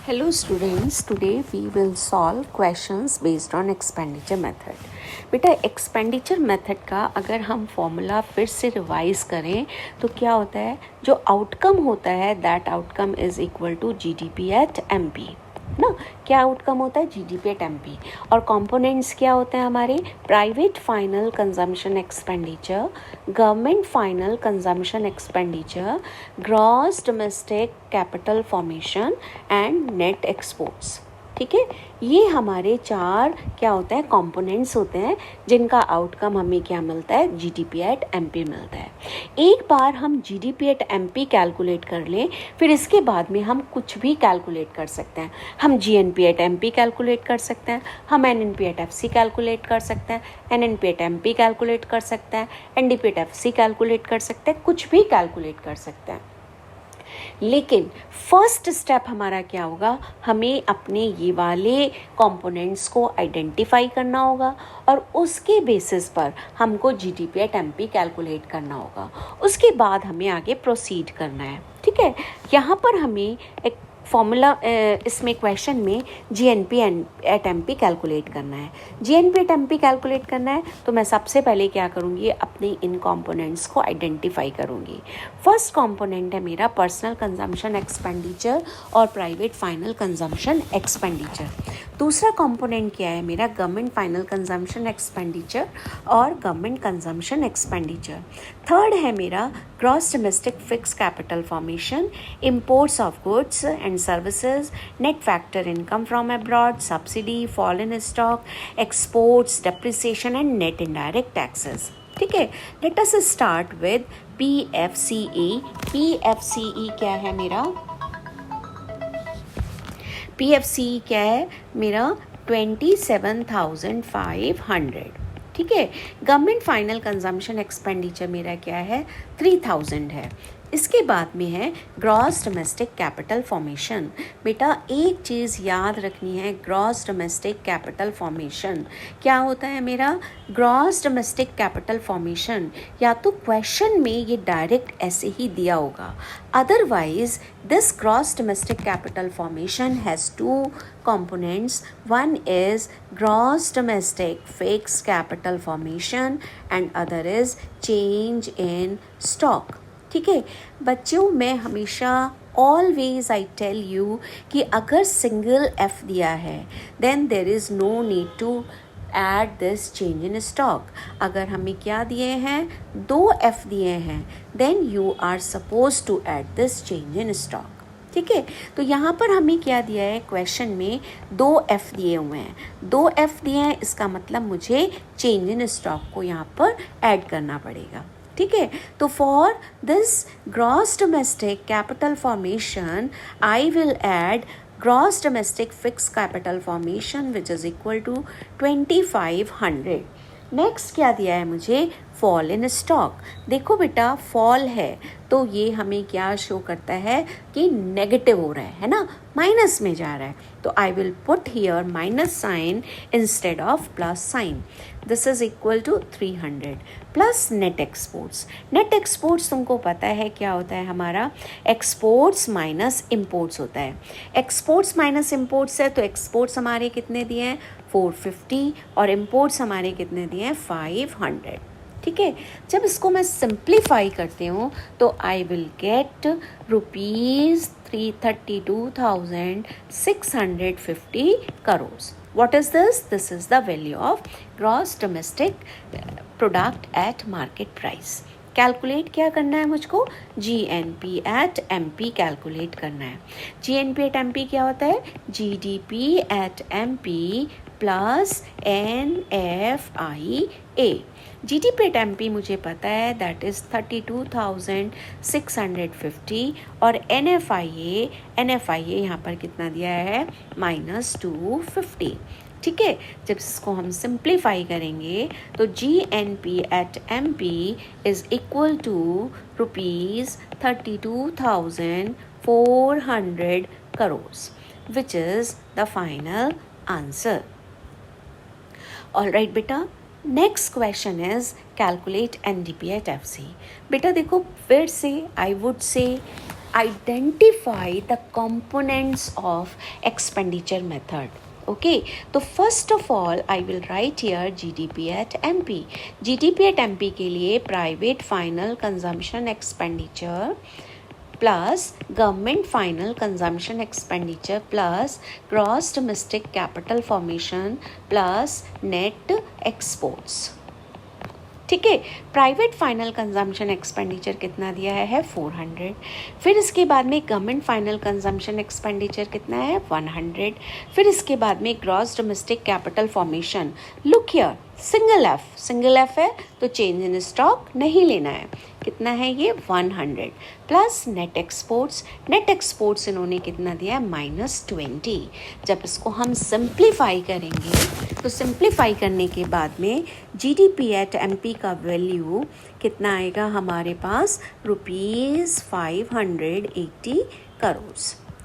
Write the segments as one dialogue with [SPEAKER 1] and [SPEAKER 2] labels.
[SPEAKER 1] Hello students, today we will solve questions based on expenditure method. बेटा expenditure method का अगर हम formula फिर से रिवाइज करें तो क्या होता है, जो आउटकम होता है that outcome is equal to GDP at MP ना। क्या आउटकम होता है? GDP at MP. और कंपोनेंट्स क्या होते हैं हमारे? Private final consumption expenditure, government final consumption expenditure, gross domestic capital formation and net exports. ठीक है, ये हमारे चार क्या होता है, कंपोनेंट्स होते हैं जिनका आउटकम हमें क्या मिलता है? जीडीपी एट एमपी मिलता है। एक बार हम जीडीपी एट एमपी कैलकुलेट कर लें, फिर इसके बाद में हम कुछ भी कैलकुलेट कर सकते हैं। हम जीएनपी एट एमपी कैलकुलेट कर सकते हैं, हम एनएनपी एट एफसी कैलकुलेट कर सकते हैं, एनएनपी एट एमपी कैलकुलेट कर सकते हैं, एनडीपी एट एफसी कैलकुलेट कर सकते हैं, कुछ भी कैलकुलेट कर सकते हैं। लेकिन फर्स्ट स्टेप हमारा क्या होगा? हमें अपने ये वाले कंपोनेंट्स को आइडेंटिफाई करना होगा और उसके बेसिस पर हमको जीडीपी एट एमपी कैलकुलेट करना होगा। उसके बाद हमें आगे प्रोसीड करना है। ठीक है, यहाँ पर हमें एक फॉर्मूला, इसमें क्वेश्चन में जीएनपी एट एमपी कैलकुलेट करना है। जीएनपी एट एमपी कैलकुलेट करना है तो मैं सबसे पहले क्या करूँगी? अपने इन कंपोनेंट्स को आइडेंटिफाई करूँगी। फर्स्ट कंपोनेंट है मेरा पर्सनल कंजम्पशन एक्सपेंडिचर और प्राइवेट फाइनल कंजम्पशन एक्सपेंडिचर। दूसरा कंपोनेंट क्या है मेरा? गवर्नमेंट फाइनल कंजम्पशन एक्सपेंडिचर और गवर्नमेंट कंजम्पशन एक्सपेंडिचर। थर्ड है मेरा gross domestic fixed capital formation, imports of goods and services, net factor income from abroad, subsidy, fall in stock, exports, depreciation and net indirect taxes. ठीक है, let us start with PFCE। PFCE क्या है मेरा? PFCE क्या है मेरा? 27,500। ठीक है, गवर्नमेंट फाइनल कंजम्पशन एक्सपेंडिचर मेरा क्या है? 3,000 है। इसके बाद में है ग्रॉस डोमेस्टिक कैपिटल फॉर्मेशन। बेटा एक चीज़ याद रखनी है, ग्रॉस डोमेस्टिक कैपिटल फॉर्मेशन क्या होता है मेरा? ग्रॉस डोमेस्टिक कैपिटल फॉर्मेशन या तो क्वेश्चन में ये डायरेक्ट ऐसे ही दिया होगा, otherwise this gross domestic capital formation has two components. One is gross domestic fixed capital formation and other is change in stock. ठीक है बच्चों, मैं हमेशा ऑलवेज आई टेल यू कि अगर सिंगल एफ दिया है then there is no need to add this change in stock. अगर हमें क्या दिए हैं? 2 एफ दिए हैं, then you are suppose to add this change in stock. ठीक है, तो यहाँ पर हमें क्या दिया है? क्वेश्चन में 2 एफ दिए हुए हैं, 2 एफ दिए हैं, इसका मतलब मुझे चेंज इन स्टॉक को यहाँ पर ऐड करना पड़ेगा। ठीक है, तो for this gross domestic capital formation I will add gross domestic fixed capital formation which is equal to 2500। Next क्या दिया है मुझे? Fall in stock. देखो बेटा, फॉल है तो ये हमें क्या शो करता है कि नेगेटिव हो रहा है ना, माइनस में जा रहा है। तो I will put here minus sign instead of plus sign. This is equal to 300 plus net exports. Net exports तुमको पता है क्या होता है हमारा? एक्सपोर्ट्स माइनस इम्पोर्ट्स होता है। एक्सपोर्ट्स माइनस इम्पोर्ट्स है तो एक्सपोर्ट्स हमारे कितने दिए हैं? 450 और इम्पोर्ट्स हमारे कितने दिए हैं? 500। ठीक है, जब इसको मैं सिंप्लीफाई करती हूँ तो I will gate ₹32,650 crore. What is this? This is the value of gross domestic product at market price. Calculate क्या करना है मुझको? GNP एट MP कैलकुलेट करना है। GNP एट MP क्या होता है? GDP at MP plus NFIA। GDP at MP मुझे पता है दैट इज़ 32,650 और NFIA यहाँ पर कितना दिया है? -250। ठीक है, जब इसको हम सिंप्लीफाई करेंगे तो GNP at MP is equal to ₹32,400 crore, which is the final answer. All right बेटा, next question is calculate NDP at FC। बेटा देखो फिर से I would say identify the components of expenditure method. Okay, तो first of all I will write here GDP at MP. GDP at MP के लिए private final consumption expenditure plus government final consumption expenditure plus gross domestic capital formation plus net exports. ठीक है, private final consumption expenditure कितना दिया है 400. फिर इसके बाद में गवर्नमेंट फाइनल कंजम्पशन एक्सपेंडिचर कितना है 100. फिर इसके बाद में gross domestic capital formation, look here, single F है तो चेंज इन स्टॉक नहीं लेना है, कितना है ये 100 प्लस नेट एक्सपोर्ट्स इन्होंने कितना दिया है -20. जब इसको हम सिंप्लीफाई करेंगे तो सिंप्लीफाई करने के बाद में जीडीपी एट एमपी का वैल्यू कितना आएगा हमारे पास ₹580 करोड़.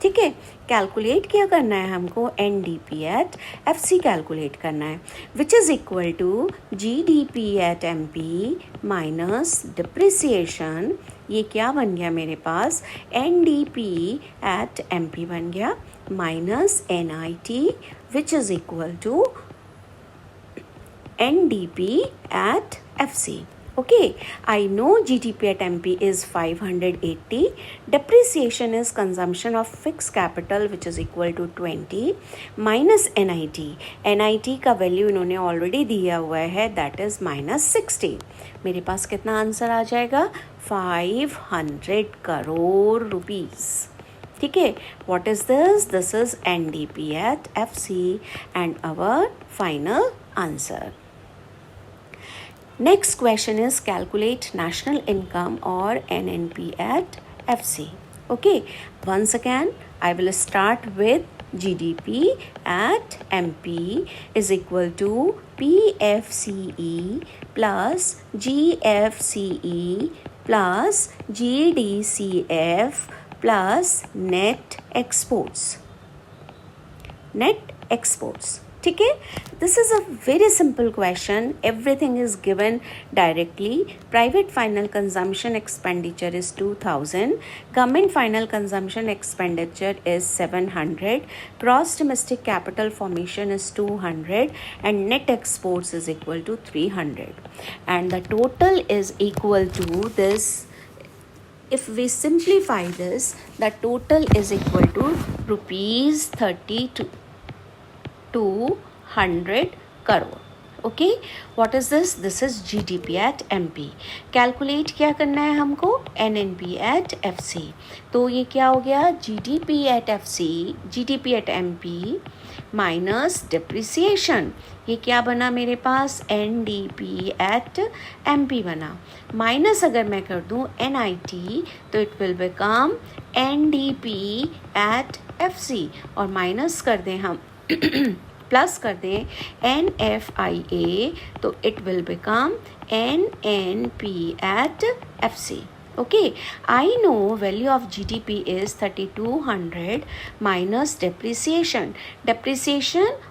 [SPEAKER 1] ठीक है, कैलकुलेट क्या करना है हमको, एनडीपी एट एफसी कैलकुलेट करना है, which is equal to GDP at MP minus depreciation. ये क्या बन गया मेरे पास, एनडीपी एट एमपी बन गया minus NIT which is equal to NDP at FC. Okay, I know GDP at MP is 580. Depreciation is consumption of fixed capital which is equal to 20 minus NIT. NIT का value इन्होंने already दिया हुआ है, that is -60. मेरे पास कितना answer आ जाएगा 500 crore rupees. ठीक है, what is this? This is NDP at FC and our final answer. Next question is calculate national income or NNP at FC. Okay, once again I will start with GDP at MP is equal to PFCE plus GFCE plus GDCF plus net exports. ठीक है, this is a very simple question, everything is given directly. Private final consumption expenditure is 2000, government final consumption expenditure is 700, gross domestic capital formation is 200 and net exports is equal to 300 and the total is equal to this. If we simplify this, the total is equal to ₹32,200 crore. Okay, what is this? This is GDP at MP. Calculate क्या करना है हमको, NNP at FC. तो ये क्या हो गया, GDP at FC, GDP at MP minus depreciation. ये क्या बना मेरे पास, NDP at MP बना. माइनस अगर मैं कर दूँ NIT तो it will become NDP at FC और माइनस कर दें हम प्लस कर दें NFIA तो it will become NNP at FC. Okay, I know value of GDP is 3200 minus depreciation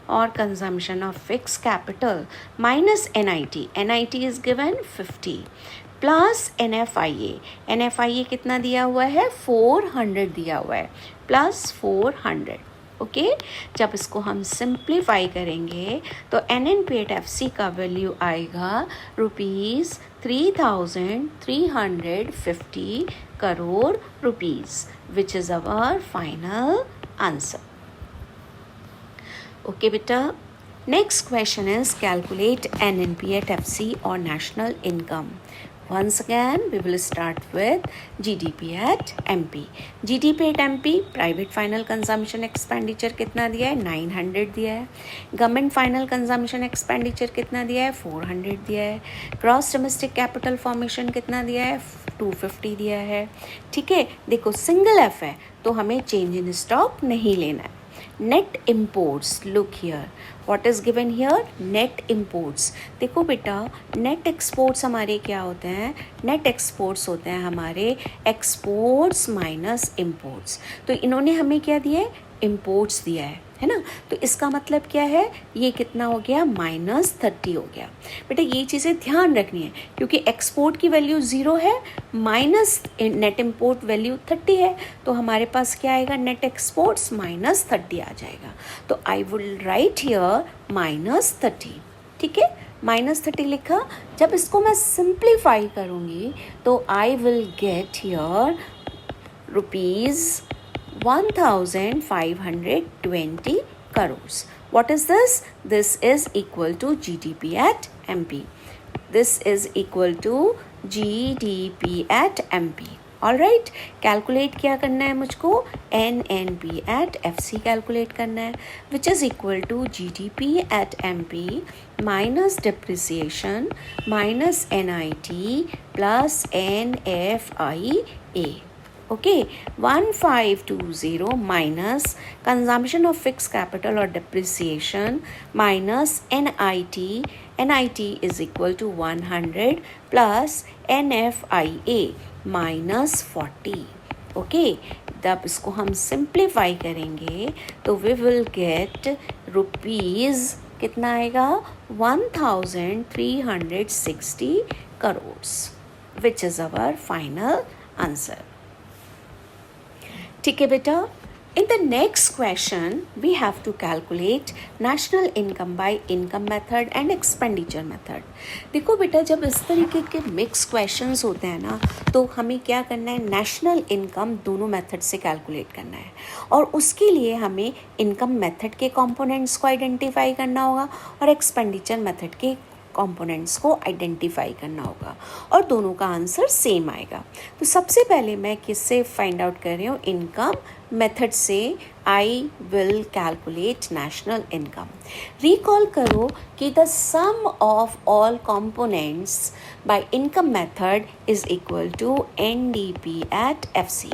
[SPEAKER 1] or consumption of fixed capital minus NIT is given 50 plus NFIA कितना दिया हुआ है 400 दिया हुआ है प्लस 400. ओके, जब इसको हम सिंप्लीफाई करेंगे तो NNP at FC का वैल्यू आएगा ₹3,350 crore rupees which is our final answer. Okay बेटा, next question is calculate NNP at FC और national income. Once again, we will start with GDP at MP. GDP at MP, private final consumption expenditure कितना दिया है 900 दिया है. Government final consumption expenditure कितना दिया है 400 दिया है. ग्रॉस डोमेस्टिक कैपिटल फॉर्मेशन कितना दिया है 250 दिया है. ठीक है, देखो सिंगल एफ है तो हमें चेंज इन स्टॉक नहीं लेना है. Net imports, look here, what is given here, net imports. देखो बेटा, नेट एक्सपोर्ट्स हमारे क्या होते हैं, नेट एक्सपोर्ट्स होते हैं हमारे एक्सपोर्ट्स माइनस इम्पोर्ट्स. तो इन्होंने हमें क्या दिया है, इम्पोर्ट्स दिया है है ना। तो इसका मतलब क्या है, ये कितना हो गया, -30 हो गया। बेटा ये चीज़ें ध्यान रखनी है क्योंकि एक्सपोर्ट की वैल्यू 0 है, माइनस नेट इम्पोर्ट वैल्यू 30 है, तो हमारे पास क्या आएगा, नेट एक्सपोर्ट्स -30 आ जाएगा। तो आई विल राइट हियर -30, ठीक है, -30 लिखा। जब इसको मैं सिंप्लीफाई करूँगी तो I will get here ₹1520 crores. What is this? This is equal to GDP at MP. This is equal to GDP at MP. All right. Calculate क्या करना है मुझको, NNP at FC कैलकुलेट करना है, which is equal to GDP at MP minus depreciation minus NIT plus NFIA. Okay, 1520 minus consumption of fixed capital or depreciation minus NIT. NIT is equal to 100 plus NFIA minus 40. Okay, जब इसको हम simplify करेंगे तो we will get rupees कितना आएगा, 1360 crores, which is our final answer. ठीक है बेटा। In the next question, we have to calculate national income by income method and expenditure method. देखो बेटा, जब इस तरीके के मिक्स क्वेश्चंस होते हैं ना, तो हमें क्या करना है, नेशनल इनकम दोनों मेथड से कैलकुलेट करना है, और उसके लिए हमें इनकम मेथड के कंपोनेंट्स को आइडेंटिफाई करना होगा और एक्सपेंडिचर मेथड के कंपोनेंट्स को आइडेंटिफाई करना होगा, और दोनों का आंसर सेम आएगा। तो सबसे पहले मैं किससे फाइंड आउट कर रही हूँ, इनकम मेथड से I will calculate national income. Recall करो कि the sum of all components by income method is equal to NDP at FC।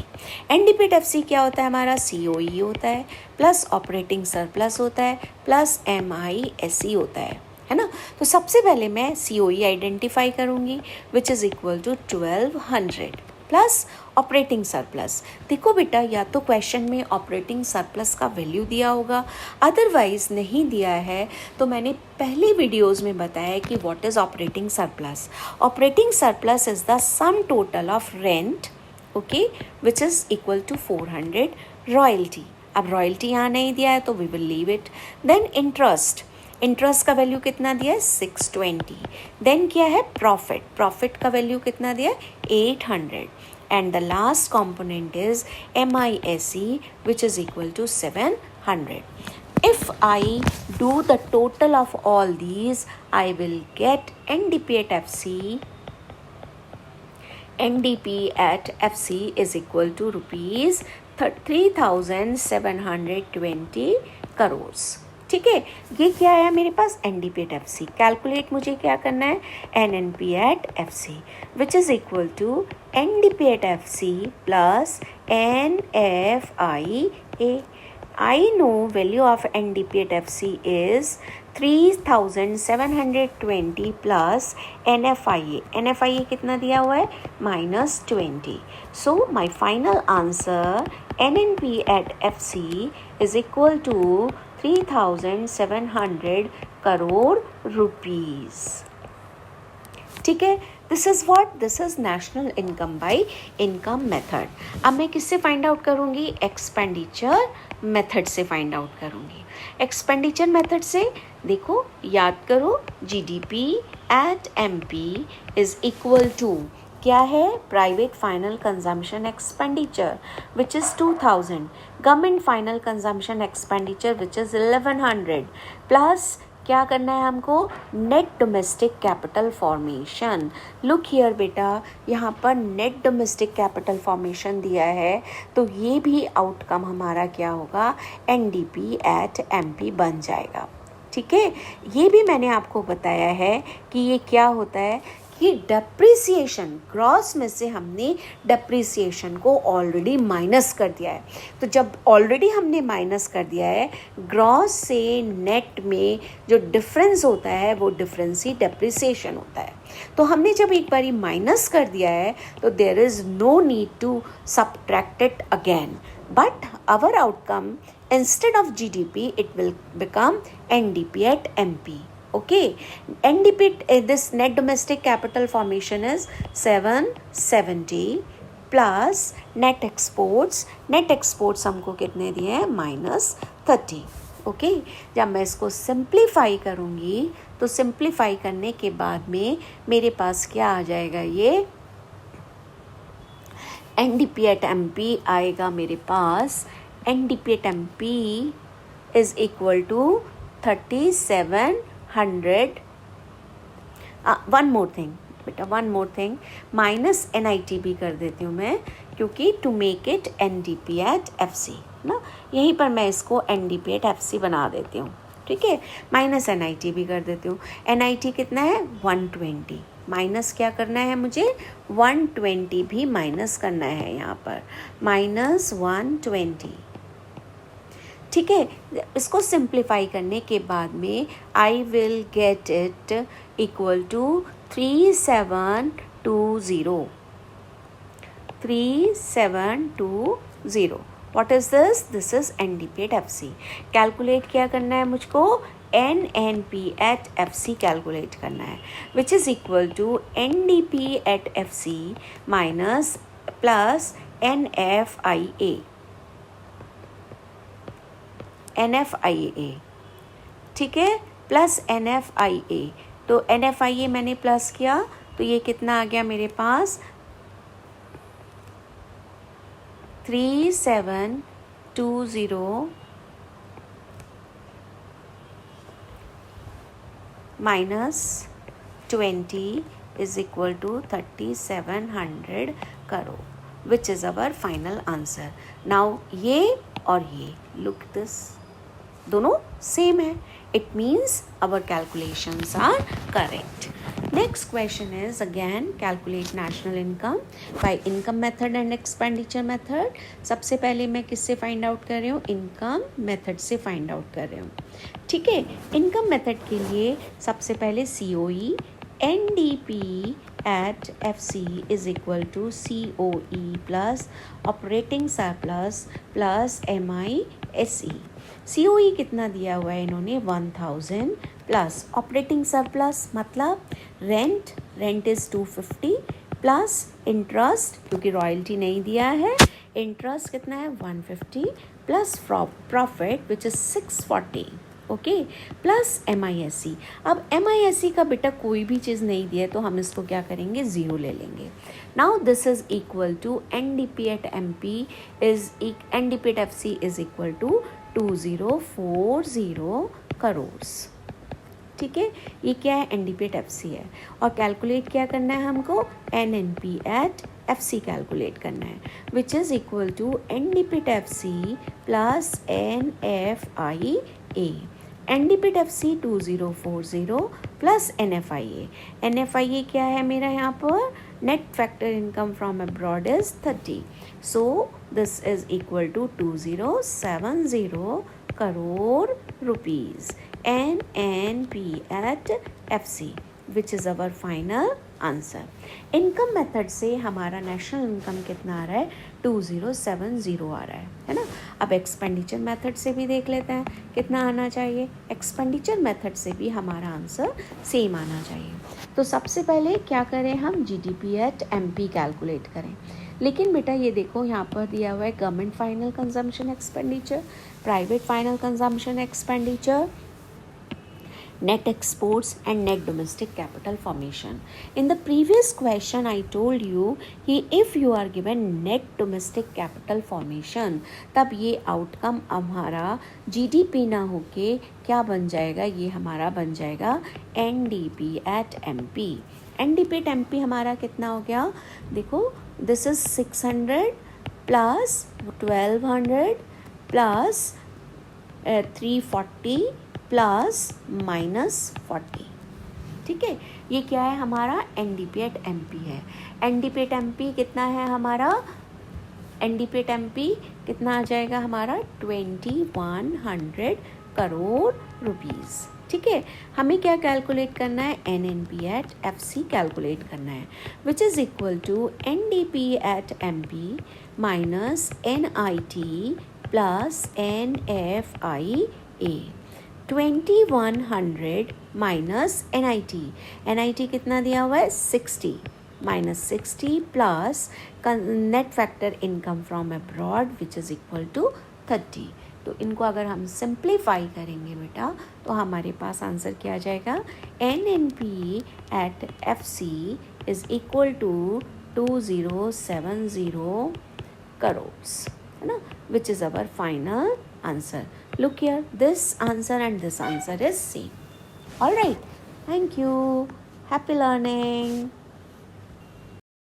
[SPEAKER 1] NDP at FC क्या होता है हमारा, COE होता है प्लस ऑपरेटिंग सरप्लस होता है प्लस MISE होता है ना। तो सबसे पहले मैं COE आइडेंटिफाई करूँगी which is equal to 1200 plus operating surplus. देखो बेटा, या तो क्वेश्चन में ऑपरेटिंग सरप्लस का वैल्यू दिया होगा, अदरवाइज नहीं दिया है तो मैंने पहले वीडियोस में बताया कि what is operating surplus. Operating surplus is the sum total of rent, okay, which is equal to 400 royalty. अब रॉयल्टी यहाँ नहीं दिया है तो we will leave it. Then interest, interest का वैल्यू कितना दिया है, 620। देन क्या है, प्रॉफिट, प्रॉफिट का वैल्यू कितना दिया है, 800। And the last component is MISE which is equal to 700। If I do the total of all these, I will get NDP at FC. NDP at FC is equal to rupees 3720 crores. ठीक है, ये क्या आया मेरे पास, NDP at FC। Calculate मुझे क्या करना है, NNP at FC which is equal to NDP at FC plus NFIA। I know value of NDP at FC is 3720 plus NFIA। NFIA कितना दिया हुआ है, -20। So my final answer NNP at FC is equal to 3700 crore rupees। ठीक है, this is what, this is national income by income method. अब मैं किससे find out करूँगी, एक्सपेंडिचर मेथड से फाइंड आउट करूँगी। एक्सपेंडिचर मेथड से देखो, याद करो, GDP at MP is equal to क्या है, private final consumption expenditure which is 2000, government final consumption expenditure which is 1100 plus क्या करना है हमको, net domestic capital formation. Look here बेटा, यहाँ पर नेट डोमेस्टिक कैपिटल फॉर्मेशन दिया है, तो ये भी आउटकम हमारा क्या होगा, NDP एट MP बन जाएगा। ठीक है, ये भी मैंने आपको बताया है कि ये क्या होता है कि डेप्रिसिएशन, ग्रॉस में से हमने डेप्रिसिएशन को ऑलरेडी माइनस कर दिया है। तो जब ऑलरेडी हमने माइनस कर दिया है, ग्रॉस से नेट में जो डिफरेंस होता है वो डिफरेंस ही डेप्रिसिएशन होता है। तो हमने जब एक बारी माइनस कर दिया है तो there is no need to subtract it again, but our outcome instead of GDP it will become NDP at MP. Okay, NDP, this net domestic capital formation is 770 plus net exports हमको कितने दिए हैं -30. Okay, जब मैं इसको simplify करूँगी तो simplify करने के बाद में मेरे पास क्या आ जाएगा, ये NDP at MP आएगा मेरे पास. NDP at MP is equal to 3700. One more thing बेटा, one more thing, minus NIT भी कर देती हूँ मैं, क्योंकि to make it NDP at FC ना, यहीं पर मैं इसको NDP at FC बना देती हूँ. ठीक है, माइनस NIT भी कर देती हूँ. NIT कितना है 120, माइनस क्या करना है मुझे 120 भी माइनस करना है यहाँ पर, -120. ठीक है, इसको सिंप्लीफाई करने के बाद में I will get it equal to 3720. 3720. What is this? This is NDP at FC. Calculate क्या करना है मुझको, NNP at FC कैलकुलेट करना है, which is equal to NDP at FC minus plus NFIA. ठीक है, प्लस NFIA. तो NFIA मैंने प्लस किया तो ये कितना आ गया मेरे पास 3720 -20 is equal to 3700 crore, which is our final answer. Now ये और ये लुक दिस, दोनों सेम है. It means our calculations are correct. Next question is again calculate national income by income method and expenditure method. सबसे पहले मैं किससे find out कर रही हूँ, इनकम मेथड से फाइंड आउट कर रही हूँ. ठीक है, इनकम मेथड के लिए सबसे पहले COE NDP at FC is equal to COE plus operating surplus plus MISE. COE कितना दिया हुआ है इन्होंने 1000 प्लस ऑपरेटिंग सरप्लस मतलब रेंट इज़ 250 प्लस इंटरेस्ट, क्योंकि रॉयल्टी नहीं दिया है, इंटरेस्ट कितना है 150 plus profit which is 640. Okay, plus MISE. अब MISE का बेटा कोई भी चीज़ नहीं दिया तो हम इसको क्या करेंगे, ज़ीरो ले लेंगे. Now this is equal to NDP at MP is NDP at FC is equal to 2040 crore. ठीक है, ये क्या है, NDP at FC है. और कैलकुलेट क्या करना है हमको, NNP at FC कैलकुलेट करना है, which is equal to NDP at FC plus NFIA. NDP at FC 2040 plus NFIA क्या है मेरा यहाँ पर, net factor income from abroad is 30. So this is equal to 2070 crore rupees. NNP at FC which is our final answer. Income method से हमारा national income कितना आ रहा है, 2070 आ रहा है ना. अब एक्सपेंडिचर मेथड से भी देख लेते हैं कितना आना चाहिए. एक्सपेंडिचर मेथड से भी हमारा आंसर सेम आना चाहिए. तो सबसे पहले क्या करें हम, GDP at MP कैलकुलेट करें. लेकिन बेटा ये देखो यहाँ पर दिया हुआ है government final consumption expenditure, private final consumption expenditure, net exports and net domestic capital formation. In the previous question I told you कि if you are given net domestic capital formation तब ये outcome हमारा GDP ना होके क्या बन जाएगा, ये हमारा बन जाएगा NDP at MP. NDP at MP हमारा कितना हो गया, देखो this is 600 plus 1200 plus 340 plus -40. ठीक है, ये क्या है हमारा, NDP at MP है. NDP at MP कितना है हमारा, NDP at MP कितना आ जाएगा हमारा 2100 करोड़ रुपीज़. ठीक है, हमें क्या कैलकुलेट करना है, NNP at FC कैलकुलेट करना है, which is equal to NDP at MP minus NIT plus NFIA 2100 minus NIT कितना दिया हुआ है 60 minus 60 plus net factor income from abroad which is equal to 30। तो इनको अगर हम सिंप्लीफाई करेंगे बेटा तो हमारे पास आंसर क्या आ जाएगा NNP at FC is equal to 2070 crores, है ना, which is our final answer. Look here, this answer and this answer is same. All right, thank you. Happy learning.